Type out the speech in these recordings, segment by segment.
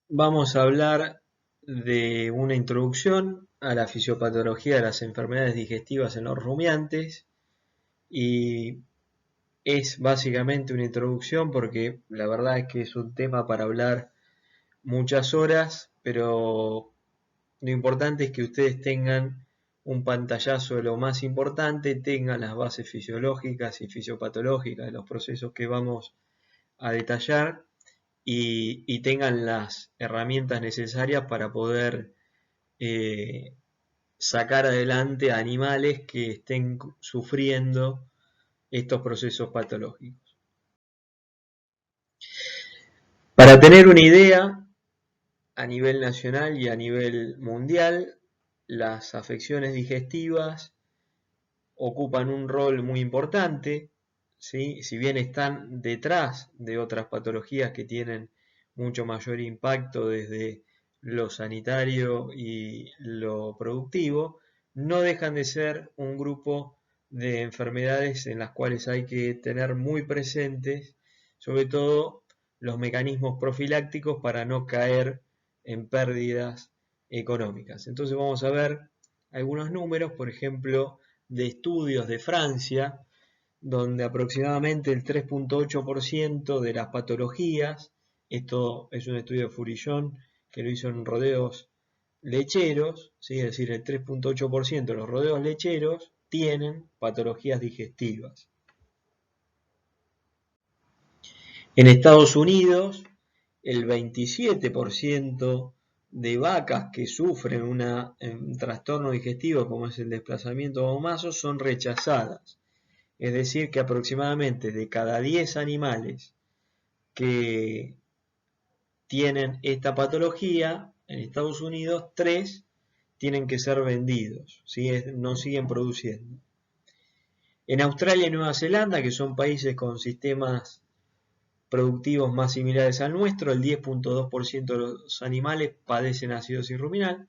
Vamos a hablar de una introducción a la fisiopatología de las enfermedades digestivas en los rumiantes y es básicamente una introducción porque la verdad es que es un tema para hablar muchas horas, pero lo importante es que ustedes tengan un pantallazo de lo más importante, tengan las bases fisiológicas y fisiopatológicas de los procesos que vamos a detallar y tengan las herramientas necesarias para poder eh, sacar adelante a animales que estén sufriendo estos procesos patológicos. Para tener una idea, a nivel nacional y a nivel mundial, las afecciones digestivas ocupan un rol muy importante, ¿sí? Si bien están detrás de otras patologías que tienen mucho mayor impacto desde lo sanitario y lo productivo, no dejan de ser un grupo de enfermedades en las cuales hay que tener muy presentes, sobre todo los mecanismos profilácticos para no caer en pérdidas económicas. Entonces vamos a ver algunos números, por ejemplo, de estudios de Francia, donde aproximadamente el 3,8% de las patologías, esto es un estudio de Furillon que lo hizo en rodeos lecheros, ¿sí? Es decir, el 3,8% de los rodeos lecheros tienen patologías digestivas. En Estados Unidos, el 27% de vacas que sufren un trastorno digestivo como es el desplazamiento gomoso son rechazadas. Es decir, que aproximadamente de cada 10 animales que tienen esta patología, en Estados Unidos, 3 tienen que ser vendidos, ¿sí? No siguen produciendo. En Australia y Nueva Zelanda, que son países con sistemas productivos más similares al nuestro, el 10,2% de los animales padecen acidosis ruminal.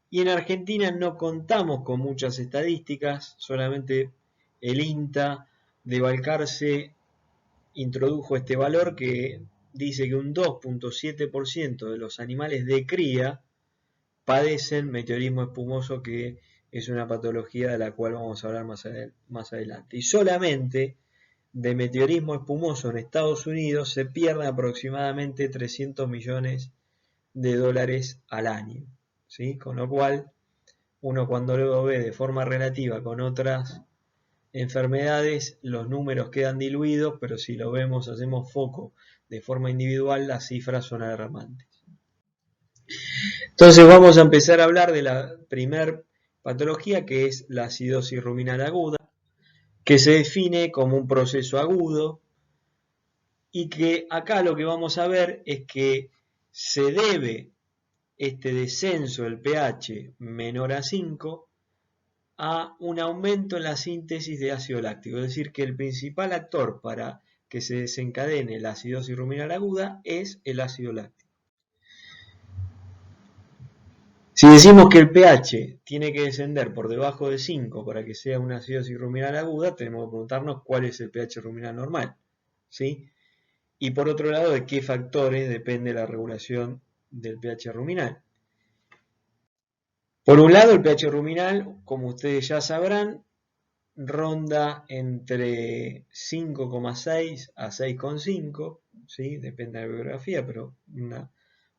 Y en Argentina no contamos con muchas estadísticas, solamente el INTA de Balcarce introdujo este valor que dice que un 2,7% de los animales de cría padecen meteorismo espumoso, que es una patología de la cual vamos a hablar más adelante. Y solamente de meteorismo espumoso en Estados Unidos se pierden aproximadamente 300 millones de dólares al año, ¿sí? Con lo cual, uno cuando lo ve de forma relativa con otras enfermedades, los números quedan diluidos, pero si lo vemos, hacemos foco de forma individual, las cifras son alarmantes. Entonces vamos a empezar a hablar de la primer patología, que es la acidosis ruminal aguda, que se define como un proceso agudo y que acá lo que vamos a ver es que se debe este descenso del pH menor a 5 a un aumento en la síntesis de ácido láctico, es decir, que el principal actor para que se desencadene la acidosis ruminal aguda es el ácido láctico. Si decimos que el pH tiene que descender por debajo de 5 para que sea una acidosis ruminal aguda, tenemos que preguntarnos cuál es el pH ruminal normal, ¿sí? Y por otro lado, de qué factores depende la regulación del pH ruminal. Por un lado, el pH ruminal, como ustedes ya sabrán, ronda entre 5,6 a 6,5, ¿sí? Depende de la bibliografía, pero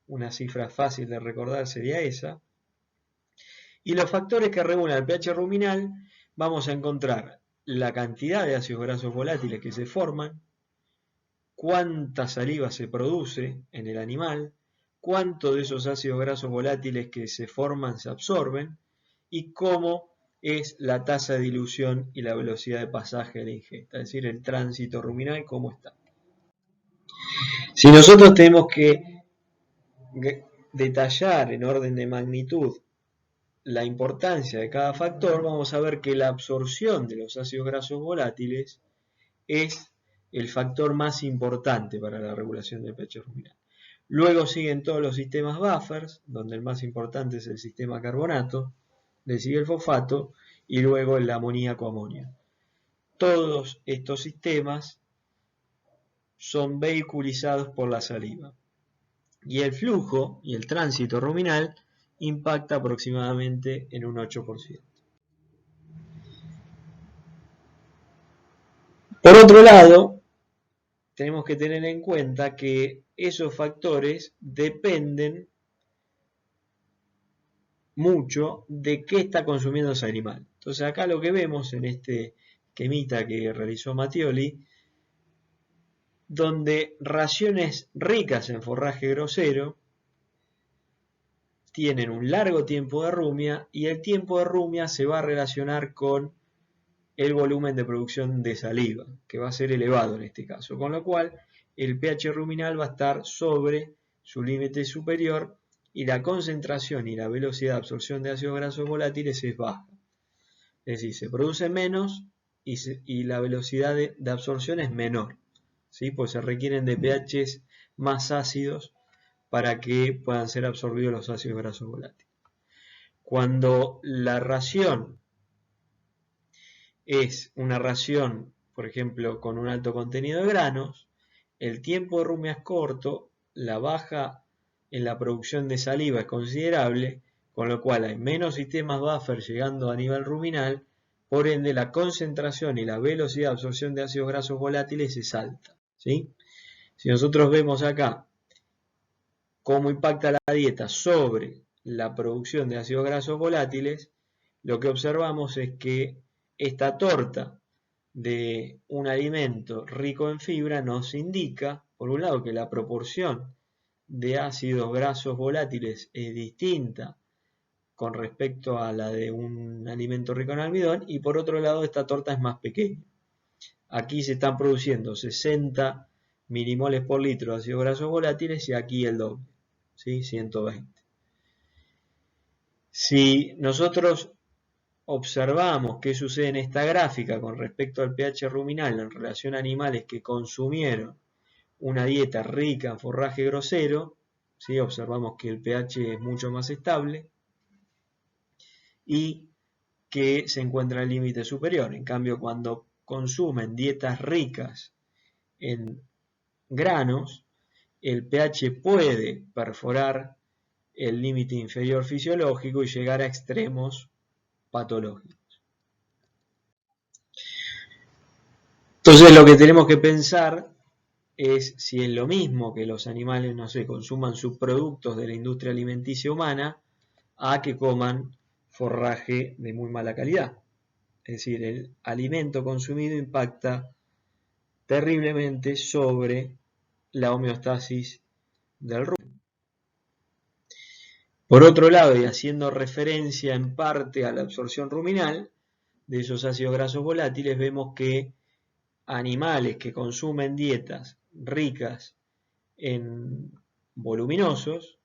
una cifra fácil de recordar sería esa. Y los factores que regulan el pH ruminal, vamos a encontrar la cantidad de ácidos grasos volátiles que se forman, cuánta saliva se produce en el animal, cuánto de esos ácidos grasos volátiles que se forman se absorben y cómo es la tasa de dilución y la velocidad de pasaje de la ingesta, es decir, el tránsito ruminal, cómo está. Si nosotros tenemos que detallar en orden de magnitud la importancia de cada factor, vamos a ver que la absorción de los ácidos grasos volátiles es el factor más importante para la regulación del pH ruminal. Luego siguen todos los sistemas buffers, donde el más importante es el sistema carbonato, le sigue el fosfato y luego el amoníaco-amonio. Todos estos sistemas son vehiculizados por la saliva. y el flujo y el tránsito ruminal impacta aproximadamente en un 8%. Por otro lado, tenemos que tener en cuenta que esos factores dependen mucho de qué está consumiendo ese animal. Entonces acá lo que vemos en este esquemita que realizó Mattioli, donde raciones ricas en forraje grosero tienen un largo tiempo de rumia y el tiempo de rumia se va a relacionar con el volumen de producción de saliva, que va a ser elevado en este caso, con lo cual el pH ruminal va a estar sobre su límite superior y la concentración y la velocidad de absorción de ácidos grasos volátiles es baja. Es decir, se produce menos y la velocidad de absorción es menor, ¿sí? Pues se requieren de pHs más ácidos para que puedan ser absorbidos los ácidos grasos volátiles. Cuando la ración es una ración, por ejemplo, con un alto contenido de granos, el tiempo de rumia es corto, la baja en la producción de saliva es considerable, con lo cual hay menos sistemas buffer llegando a nivel ruminal, por ende la concentración y la velocidad de absorción de ácidos grasos volátiles es alta, ¿sí? Si nosotros vemos acá cómo impacta la dieta sobre la producción de ácidos grasos volátiles, lo que observamos es que esta torta de un alimento rico en fibra nos indica, por un lado, que la proporción de ácidos grasos volátiles es distinta con respecto a la de un alimento rico en almidón, y por otro lado esta torta es más pequeña. Aquí se están produciendo 60 milimoles por litro de ácidos grasos volátiles y aquí el doble, ¿sí? 120. Si nosotros observamos qué sucede en esta gráfica con respecto al pH ruminal en relación a animales que consumieron una dieta rica en forraje grosero, ¿sí? Observamos que el pH es mucho más estable y que se encuentra en el límite superior. En cambio, cuando consumen dietas ricas en granos, el pH puede perforar el límite inferior fisiológico y llegar a extremos patológicos. Entonces lo que tenemos que pensar es si es lo mismo que los animales, no sé, consuman subproductos de la industria alimenticia humana a que coman forraje de muy mala calidad. Es decir, el alimento consumido impacta terriblemente sobre la homeostasis del rumen. Por otro lado, y haciendo referencia en parte a la absorción ruminal de esos ácidos grasos volátiles, vemos que animales que consumen dietas ricas en voluminosos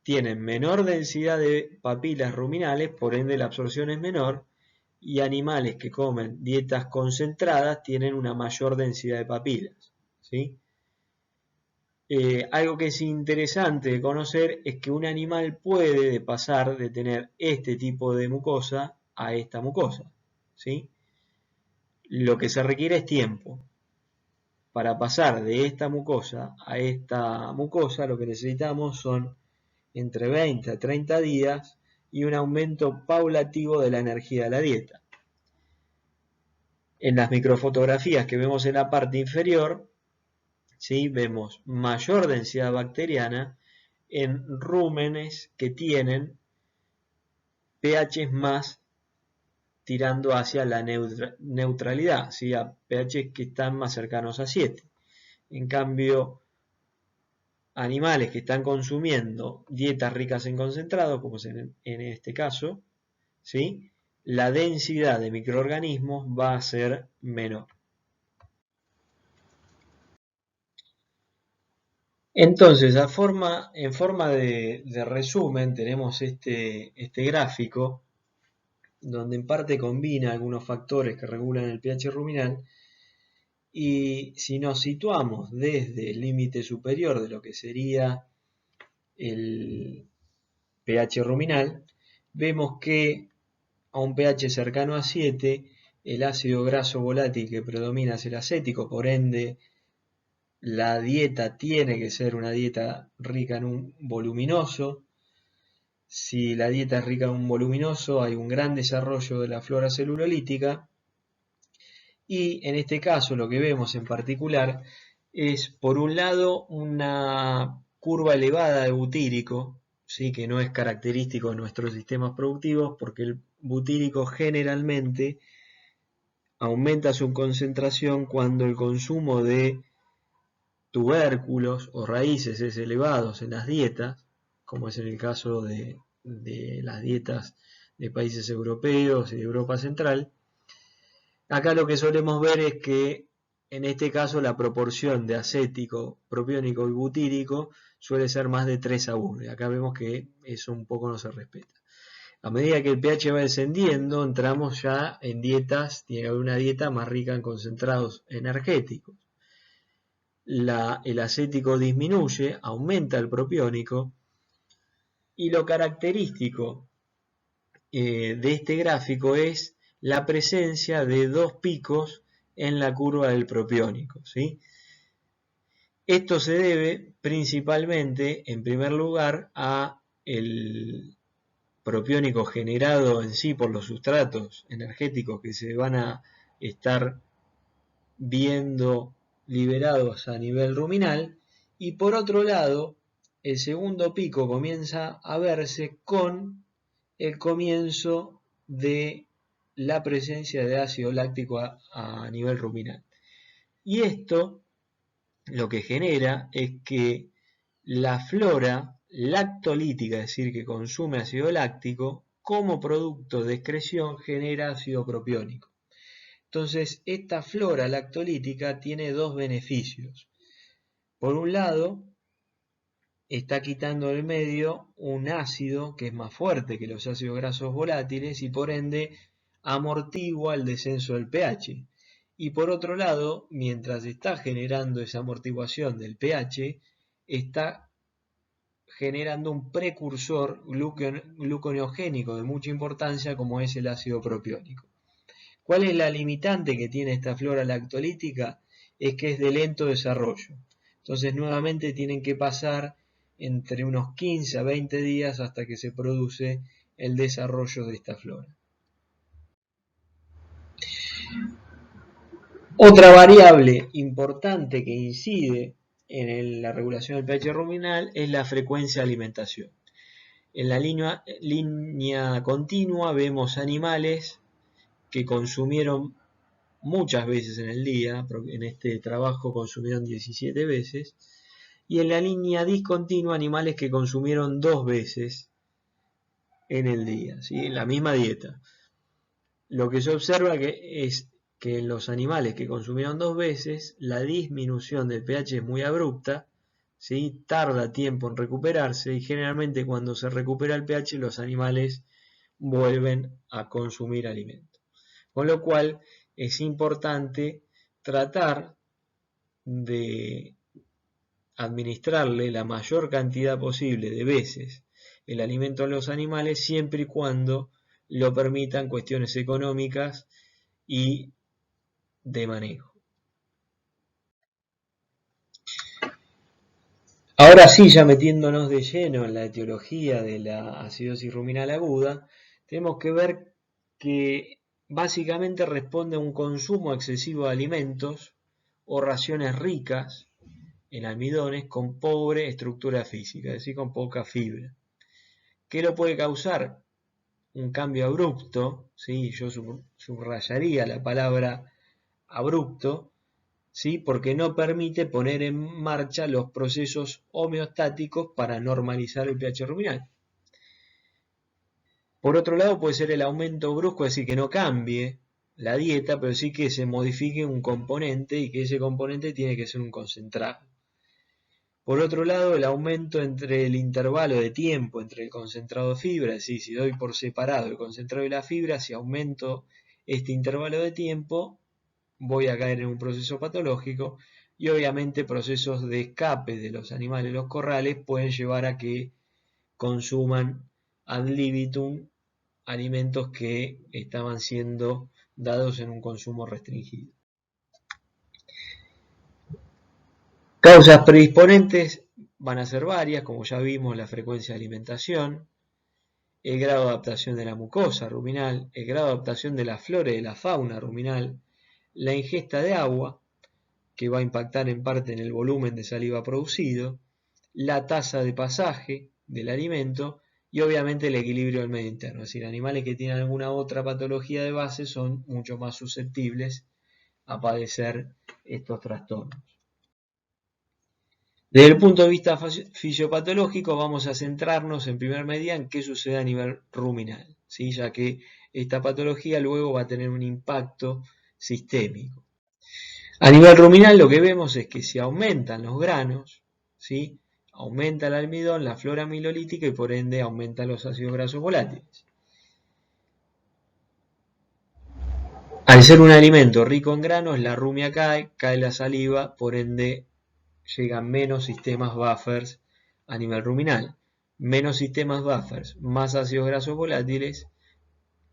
tienen menor densidad de papilas ruminales, por ende la absorción es menor, y animales que comen dietas concentradas tienen una mayor densidad de papilas, ¿sí? Algo que es interesante de conocer es que un animal puede pasar de tener este tipo de mucosa a esta mucosa, ¿sí? Lo que se requiere es tiempo. Para pasar de esta mucosa a esta mucosa, lo que necesitamos son entre 20 a 30 días y un aumento paulatativo de la energía de la dieta. En las microfotografías que vemos en la parte inferior, ¿sí? Vemos mayor densidad bacteriana en rúmenes que tienen pHs más tirando hacia la neutralidad, ¿sí? A pHs que están más cercanos a 7. En cambio, animales que están consumiendo dietas ricas en concentrado, como es en este caso, ¿sí? La densidad de microorganismos va a ser menor. Entonces, en forma de resumen, tenemos este gráfico donde en parte combina algunos factores que regulan el pH ruminal, y si nos situamos desde el límite superior de lo que sería el pH ruminal, vemos que a un pH cercano a 7, el ácido graso volátil que predomina es el acético, por ende la dieta tiene que ser una dieta rica en un voluminoso. Si la dieta es rica en un voluminoso, hay un gran desarrollo de la flora celulolítica. Y en este caso lo que vemos en particular es, por un lado, una curva elevada de butírico, ¿sí? Que no es característico de nuestros sistemas productivos, porque el butírico generalmente aumenta su concentración cuando el consumo de tubérculos o raíces es elevado en las dietas, como es en el caso de las dietas de países europeos y de Europa Central. Acá lo que solemos ver es que en este caso la proporción de acético, propiónico y butírico suele ser más de 3:1. Acá vemos que eso un poco no se respeta. A medida que el pH va descendiendo, entramos ya en dietas, tiene que haber una dieta más rica en concentrados energéticos. El acético disminuye, aumenta el propiónico, y lo característico de este gráfico es la presencia de dos picos en la curva del propiónico, ¿sí? Esto se debe principalmente, en primer lugar, a el propiónico generado en sí por los sustratos energéticos que se van a estar viendo liberados a nivel ruminal, y por otro lado, el segundo pico comienza a verse con el comienzo de la presencia de ácido láctico a nivel ruminal. Y esto lo que genera es que la flora lactolítica, es decir, que consume ácido láctico, como producto de excreción genera ácido propiónico. Entonces, esta flora lactolítica tiene dos beneficios. Por un lado, está quitando del medio un ácido que es más fuerte que los ácidos grasos volátiles y por ende amortigua el descenso del pH. Y por otro lado, mientras está generando esa amortiguación del pH, está generando un precursor gluconeogénico de mucha importancia como es el ácido propiónico. ¿Cuál es la limitante que tiene esta flora lactolítica? Es que es de lento desarrollo. Entonces nuevamente tienen que pasar entre unos 15 a 20 días hasta que se produce el desarrollo de esta flora. Otra variable importante que incide en la regulación del pH ruminal es la frecuencia de alimentación. En la línea continua vemos animales que consumieron muchas veces en el día, en este trabajo consumieron 17 veces, y en la línea discontinua animales que consumieron 2 veces en el día, ¿sí? La misma dieta. Lo que se observa es que en los animales que consumieron 2 veces, la disminución del pH es muy abrupta, ¿sí? Tarda tiempo en recuperarse y generalmente cuando se recupera el pH los animales vuelven a consumir alimento. Con lo cual es importante tratar de administrarle la mayor cantidad posible de veces el alimento a los animales siempre y cuando lo permitan cuestiones económicas y de manejo. Ahora sí, ya metiéndonos de lleno en la etiología de la acidosis ruminal aguda, tenemos que ver que básicamente responde a un consumo excesivo de alimentos o raciones ricas en almidones con pobre estructura física, es decir, con poca fibra. ¿Qué lo puede causar? Un cambio abrupto, ¿sí? Yo subrayaría la palabra abrupto, ¿sí? Porque no permite poner en marcha los procesos homeostáticos para normalizar el pH ruminal. Por otro lado, puede ser el aumento brusco, es decir, que no cambie la dieta, pero sí que se modifique un componente y que ese componente tiene que ser un concentrado. Por otro lado, el aumento entre el intervalo de tiempo entre el concentrado de fibra, es decir, si doy por separado el concentrado y la fibra, si aumento este intervalo de tiempo, voy a caer en un proceso patológico y obviamente procesos de escape de los animales de los corrales pueden llevar a que consuman ad libitum alimentos que estaban siendo dados en un consumo restringido. Causas predisponentes van a ser varias, como ya vimos, la frecuencia de alimentación, el grado de adaptación de la mucosa ruminal, el grado de adaptación de la flora y de la fauna ruminal, la ingesta de agua, que va a impactar en parte en el volumen de saliva producido, la tasa de pasaje del alimento y obviamente el equilibrio del medio interno. Es decir, animales que tienen alguna otra patología de base son mucho más susceptibles a padecer estos trastornos. Desde el punto de vista fisiopatológico vamos a centrarnos en primer medida en qué sucede a nivel ruminal, ¿sí? Ya que esta patología luego va a tener un impacto sistémico. A nivel ruminal lo que vemos es que si aumentan los granos, ¿sí? Aumenta el almidón, la flora amilolítica y por ende aumentan los ácidos grasos volátiles. Al ser un alimento rico en granos, la rumia cae la saliva, por ende llegan menos sistemas buffers a nivel ruminal. Menos sistemas buffers, más ácidos grasos volátiles,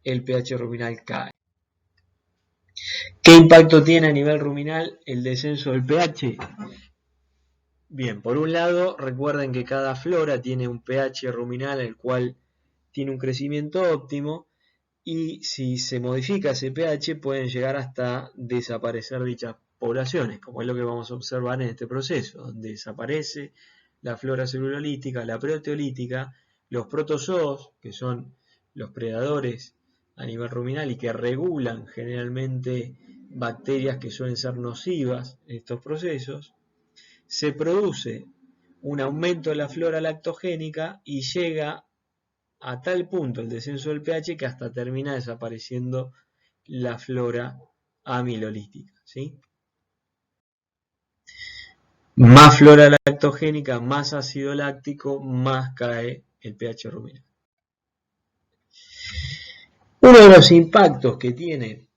el pH ruminal cae. ¿Qué impacto tiene a nivel ruminal el descenso del pH? Bien, por un lado, recuerden que cada flora tiene un pH ruminal el cual tiene un crecimiento óptimo y si se modifica ese pH pueden llegar hasta desaparecer dichas poblaciones, como es lo que vamos a observar en este proceso, donde desaparece la flora celulolítica, la proteolítica, los protozoos, que son los predadores a nivel ruminal y que regulan generalmente bacterias que suelen ser nocivas en estos procesos, se produce un aumento de la flora lactogénica y llega a tal punto el descenso del pH que hasta termina desapareciendo la flora amilolítica, ¿sí? Más flora lactogénica, más ácido láctico, más cae el pH ruminal. Uno de los impactos que tiene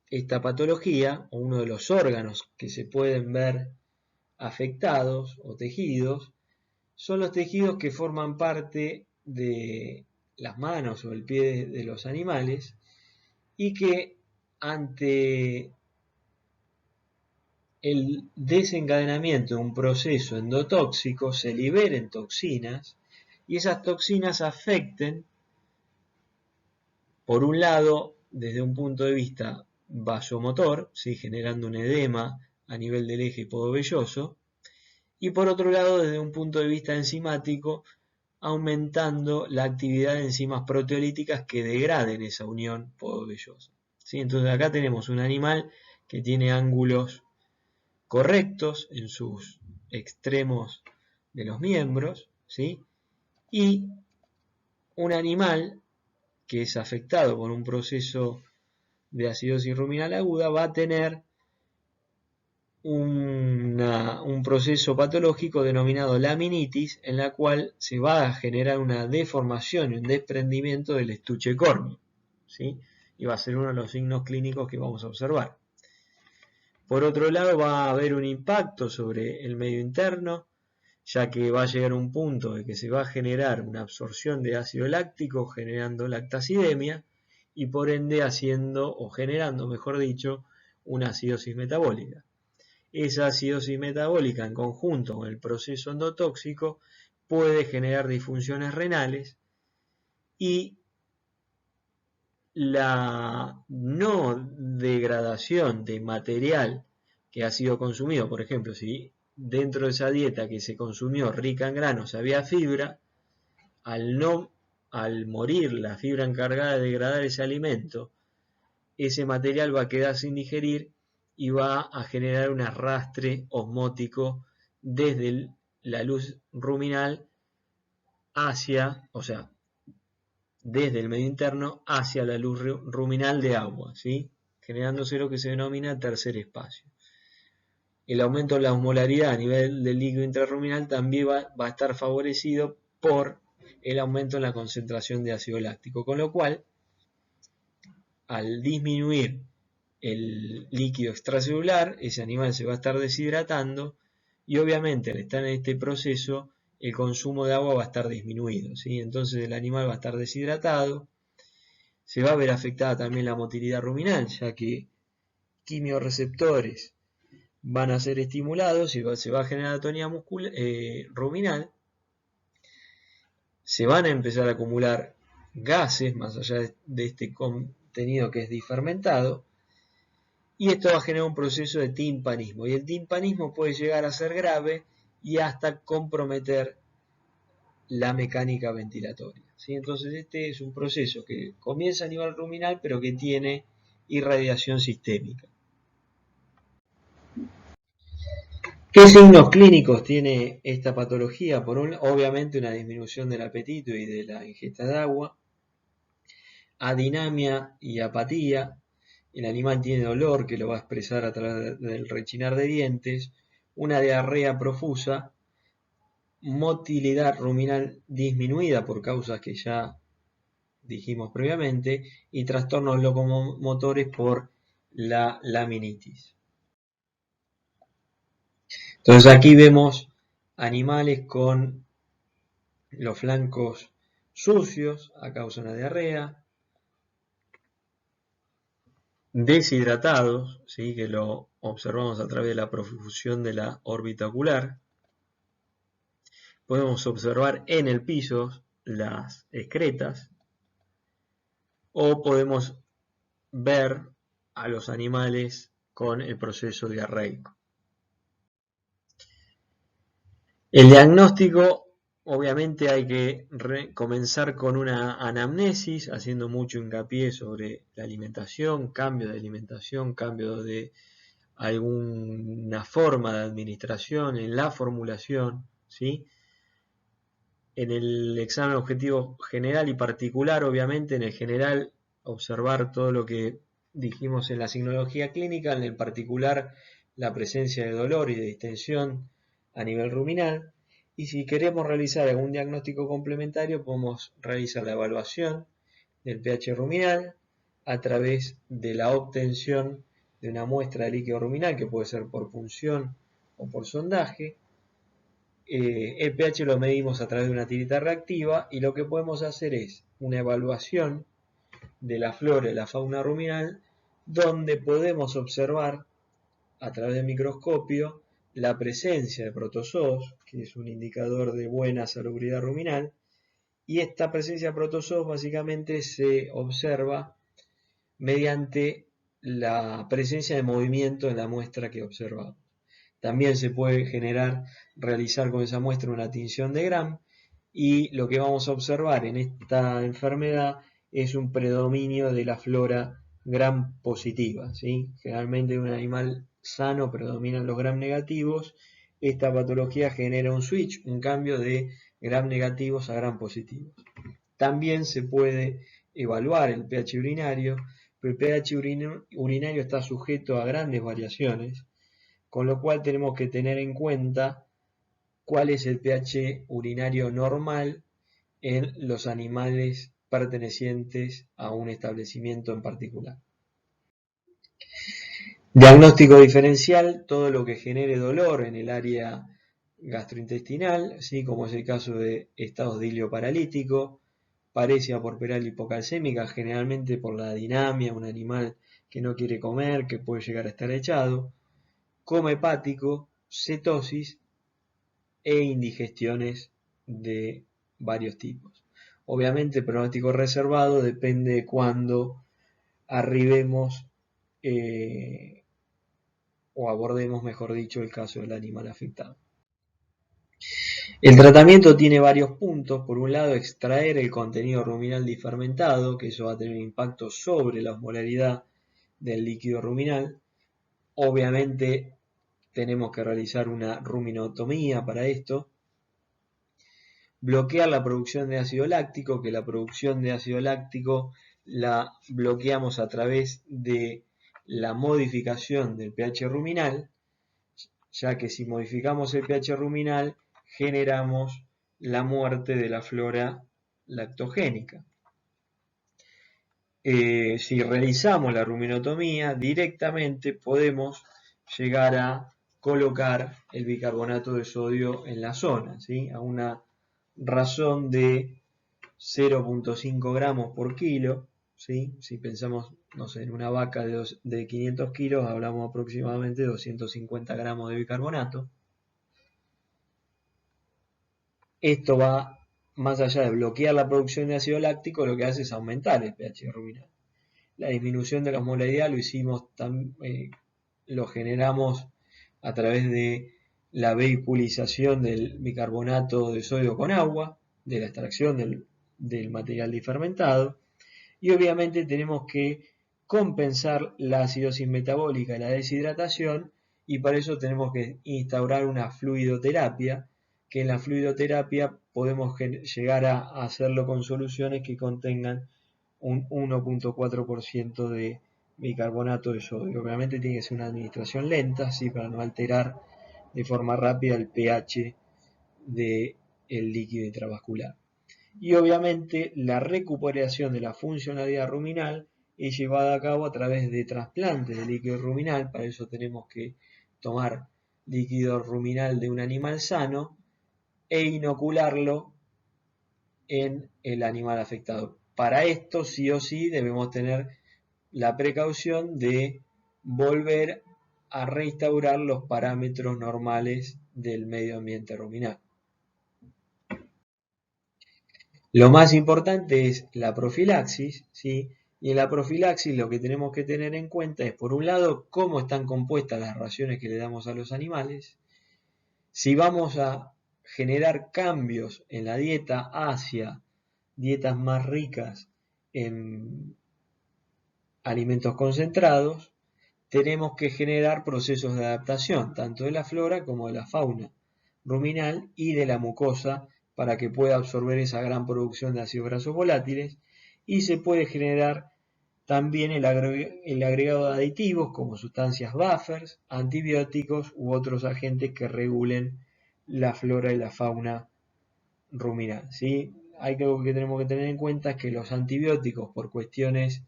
esta patología, o uno de los órganos que se pueden ver afectados o tejidos, son los tejidos que forman parte de las manos o el pie de los animales y que ante el desencadenamiento de un proceso endotóxico se liberen toxinas y esas toxinas afecten, por un lado, desde un punto de vista vasomotor, ¿sí? Generando un edema a nivel del eje hipovelloso, y por otro lado, desde un punto de vista enzimático, aumentando la actividad de enzimas proteolíticas que degraden esa unión podobellosa, ¿sí? Entonces acá tenemos un animal que tiene ángulos correctos en sus extremos de los miembros, ¿sí? Y un animal que es afectado por un proceso de acidosis ruminal aguda va a tener un proceso patológico denominado laminitis, en la cual se va a generar una deformación y un desprendimiento del estuche córneo, ¿sí? Y va a ser uno de los signos clínicos que vamos a observar. Por otro lado, va a haber un impacto sobre el medio interno, ya que va a llegar un punto de que se va a generar una absorción de ácido láctico generando lactacidemia y por ende haciendo o generando, mejor dicho, una acidosis metabólica. Esa acidosis metabólica en conjunto con el proceso endotóxico puede generar disfunciones renales y la no degradación de material que ha sido consumido, por ejemplo, si dentro de esa dieta que se consumió rica en granos había fibra, al morir la fibra encargada de degradar ese alimento, ese material va a quedar sin digerir y va a generar un arrastre osmótico desde la luz ruminal hacia, o sea, desde el medio interno hacia la luz ruminal de agua, ¿sí? Generándose lo que se denomina tercer espacio. El aumento de la osmolaridad a nivel del líquido intrarruminal también va a estar favorecido por el aumento en la concentración de ácido láctico, con lo cual, al disminuir el líquido extracelular, ese animal se va a estar deshidratando y obviamente al estar en este proceso el consumo de agua va a estar disminuido, ¿sí? Entonces el animal va a estar deshidratado, se va a ver afectada también la motilidad ruminal, ya que quimioreceptores van a ser estimulados y se va a generar atonía ruminal, se van a empezar a acumular gases más allá de este contenido que es difermentado, y esto va a generar un proceso de timpanismo, y el timpanismo puede llegar a ser grave y hasta comprometer la mecánica ventilatoria, ¿sí? Entonces este es un proceso que comienza a nivel ruminal pero que tiene irradiación sistémica. ¿Qué signos clínicos tiene esta patología? Obviamente una disminución del apetito y de la ingesta de agua, adinamia y apatía. El animal tiene dolor que lo va a expresar a través del rechinar de dientes, una diarrea profusa, motilidad ruminal disminuida por causas que ya dijimos previamente, y trastornos locomotores por la laminitis. Entonces aquí vemos animales con los flancos sucios a causa de una diarrea, deshidratados, ¿sí? Que lo observamos a través de la profusión de la órbita ocular. Podemos observar en el piso las excretas, o podemos ver a los animales con el proceso diarreico. El diagnóstico, obviamente hay que comenzar con una anamnesis, haciendo mucho hincapié sobre la alimentación, cambio de alimentación, cambio de alguna forma de administración, en la formulación, ¿sí? En el examen objetivo general y particular, obviamente, en el general, observar todo lo que dijimos en la signología clínica, en el particular, la presencia de dolor y de distensión a nivel ruminal. Y si queremos realizar algún diagnóstico complementario, podemos realizar la evaluación del pH ruminal a través de la obtención de una muestra de líquido ruminal, que puede ser por punción o por sondaje. El pH lo medimos a través de una tirita reactiva, y lo que podemos hacer es una evaluación de la flora y la fauna ruminal, donde podemos observar a través del microscopio la presencia de protozoos, que es un indicador de buena salubridad ruminal, y esta presencia de protozoos básicamente se observa mediante la presencia de movimiento en la muestra que observamos. También se puede realizar con esa muestra una tinción de Gram, y lo que vamos a observar en esta enfermedad es un predominio de la flora Gram positiva, ¿sí? Generalmente en un animal sano predominan los Gram negativos. Esta patología genera un switch, un cambio de Gram negativos a Gram positivos. También se puede evaluar el pH urinario, pero el pH urinario está sujeto a grandes variaciones, con lo cual tenemos que tener en cuenta cuál es el pH urinario normal en los animales pertenecientes a un establecimiento en particular. Diagnóstico diferencial: todo lo que genere dolor en el área gastrointestinal, ¿sí? Como es el caso de estados de hilio paralítico, paresia porperal hipocalcémica, generalmente por la dinamia, un animal que no quiere comer, que puede llegar a estar echado, coma hepático, cetosis e indigestiones de varios tipos. Obviamente el pronóstico reservado depende de cuándo arribemos o abordemos, mejor dicho, el caso del animal afectado. El tratamiento tiene varios puntos. Por un lado, extraer el contenido ruminal difermentado, que eso va a tener un impacto sobre la osmolaridad del líquido ruminal. Obviamente tenemos que realizar una ruminotomía para esto. Bloquear la producción de ácido láctico, que la producción de ácido láctico la bloqueamos a través de la modificación del pH ruminal, ya que si modificamos el pH ruminal generamos la muerte de la flora lactogénica. Si realizamos la ruminotomía, directamente podemos llegar a colocar el bicarbonato de sodio en la zona, ¿sí? A una razón de 0.5 gramos por kilo. ¿sí? Si pensamos, no sé, en una vaca de 500 kilos, hablamos aproximadamente de 250 gramos de bicarbonato. Esto va más allá de bloquear la producción de ácido láctico, lo que hace es aumentar el pH ruminal. La disminución de la osmolaridad lo generamos a través de la vehiculización del bicarbonato de sodio con agua, de la extracción del material difermentado, y obviamente tenemos que compensar la acidosis metabólica y la deshidratación, y para eso tenemos que instaurar una fluidoterapia, que en la fluidoterapia podemos llegar a hacerlo con soluciones que contengan un 1.4% de bicarbonato de sodio. Obviamente tiene que ser una administración lenta, ¿sí? Para no alterar de forma rápida el pH del líquido intravascular. Y obviamente la recuperación de la funcionalidad ruminal es llevada a cabo a través de trasplantes de líquido ruminal. Para eso tenemos que tomar líquido ruminal de un animal sano e inocularlo en el animal afectado. Para esto sí o sí debemos tener la precaución de volver a restaurar los parámetros normales del medio ambiente ruminal. Lo más importante es la profilaxis, ¿sí? Y en la profilaxis lo que tenemos que tener en cuenta es, por un lado, cómo están compuestas las raciones que le damos a los animales, si vamos a generar cambios en la dieta hacia dietas más ricas en alimentos concentrados, tenemos que generar procesos de adaptación, tanto de la flora como de la fauna ruminal y de la mucosa, para que pueda absorber esa gran producción de ácidos grasos volátiles, y se puede generar también el agregado de aditivos como sustancias buffers, antibióticos u otros agentes que regulen la flora y la fauna ruminal, ¿sí? Algo que tenemos que tener en cuenta es que los antibióticos, por cuestiones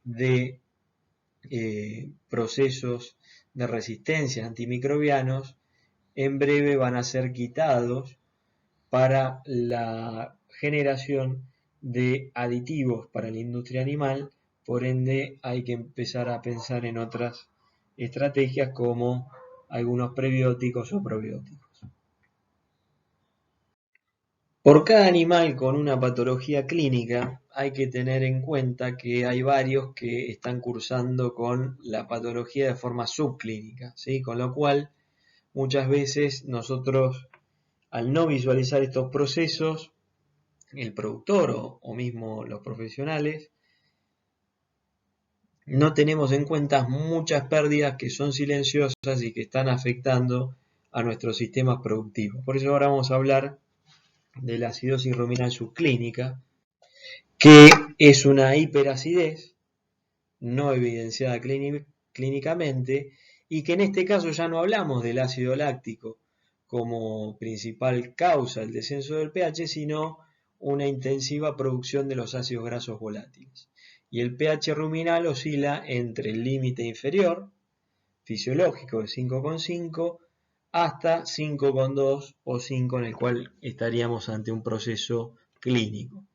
de procesos de resistencia antimicrobianos, en breve van a ser quitados para la generación de aditivos para la industria animal. Por ende hay que empezar a pensar en otras estrategias como algunos prebióticos o probióticos. Por cada animal con una patología clínica hay que tener en cuenta que hay varios que están cursando con la patología de forma subclínica, ¿sí? Con lo cual muchas veces nosotros, al no visualizar estos procesos, el productor o mismo los profesionales, no tenemos en cuenta muchas pérdidas que son silenciosas y que están afectando a nuestros sistemas productivos. Por eso ahora vamos a hablar de la acidosis ruminal subclínica, que es una hiperacidez no evidenciada clínicamente, y que en este caso ya no hablamos del ácido láctico como principal causa del descenso del pH, sino una intensiva producción de los ácidos grasos volátiles. Y el pH ruminal oscila entre el límite inferior, fisiológico de 5,5, hasta 5,2 o 5, en el cual estaríamos ante un proceso clínico.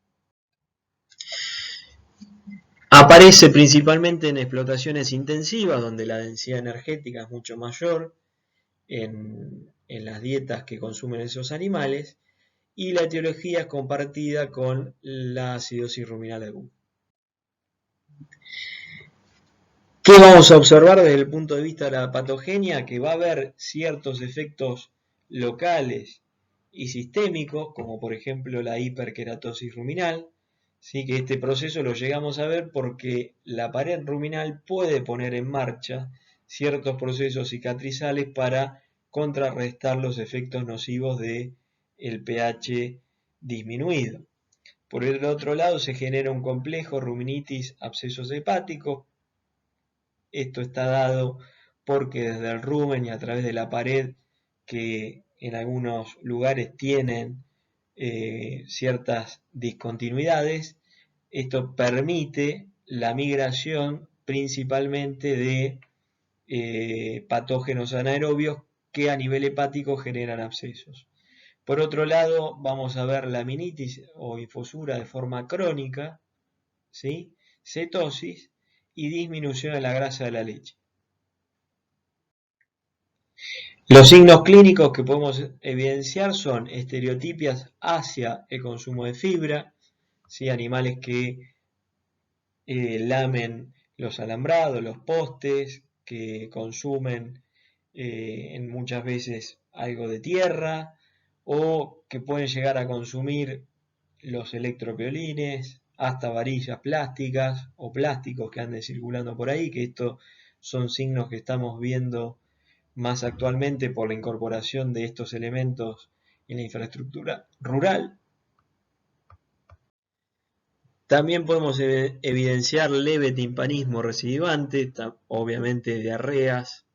Aparece principalmente en explotaciones intensivas, donde la densidad energética es mucho mayor en las dietas que consumen esos animales, y la etiología es compartida con la acidosis ruminal aguda. ¿Qué vamos a observar desde el punto de vista de la patogenia? Que va a haber ciertos efectos locales y sistémicos, como por ejemplo la hiperkeratosis ruminal, ¿sí? Que este proceso lo llegamos a ver porque la pared ruminal puede poner en marcha ciertos procesos cicatrizales para contrarrestar los efectos nocivos del pH disminuido. Por el otro lado se genera un complejo ruminitis abscesos hepáticos. Esto está dado porque desde el rumen y a través de la pared, que en algunos lugares tienen ciertas discontinuidades, esto permite la migración principalmente de patógenos anaerobios que a nivel hepático generan abscesos. Por otro lado, vamos a ver la laminitis o infosura de forma crónica, ¿sí? cetosis y disminución de la grasa de la leche. Los signos clínicos que podemos evidenciar son estereotipias hacia el consumo de fibra, ¿sí? Animales que lamen los alambrados, los postes, que consumen muchas veces algo de tierra o que pueden llegar a consumir los electropiolines, hasta varillas plásticas o plásticos que anden circulando por ahí, que estos son signos que estamos viendo más actualmente por la incorporación de estos elementos en la infraestructura rural. También podemos evidenciar leve timpanismo recidivante, obviamente diarreas,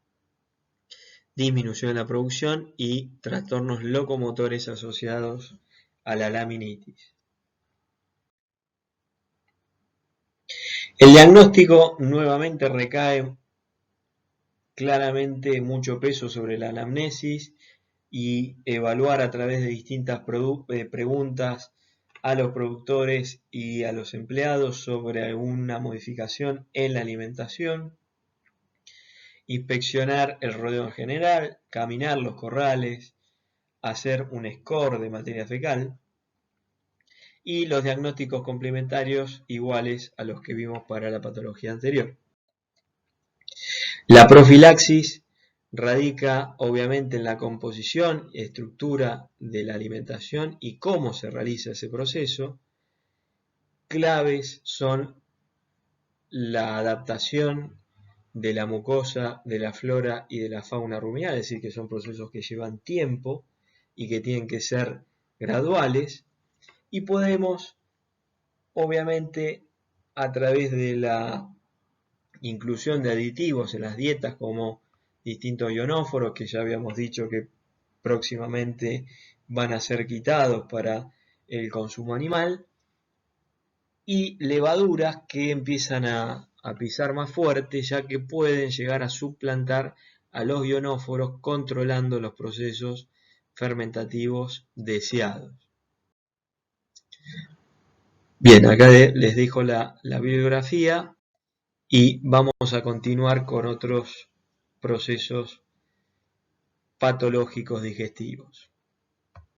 disminución de la producción y trastornos locomotores asociados a la laminitis. El diagnóstico nuevamente recae claramente mucho peso sobre la anamnesis y evaluar a través de distintas preguntas a los productores y a los empleados sobre alguna modificación en la alimentación, inspeccionar el rodeo en general, caminar los corrales, hacer un score de materia fecal y los diagnósticos complementarios iguales a los que vimos para la patología anterior. La profilaxis radica obviamente en la composición y estructura de la alimentación y cómo se realiza ese proceso. Claves son la adaptación de la mucosa, de la flora y de la fauna ruminal, es decir, que son procesos que llevan tiempo y que tienen que ser graduales, y podemos, obviamente, a través de la inclusión de aditivos en las dietas como distintos ionóforos, que ya habíamos dicho que próximamente van a ser quitados para el consumo animal, y levaduras que empiezan a pisar más fuerte, ya que pueden llegar a suplantar a los ionóforos controlando los procesos fermentativos deseados. Bien, acá les dejo la bibliografía y vamos a continuar con otros procesos patológicos digestivos.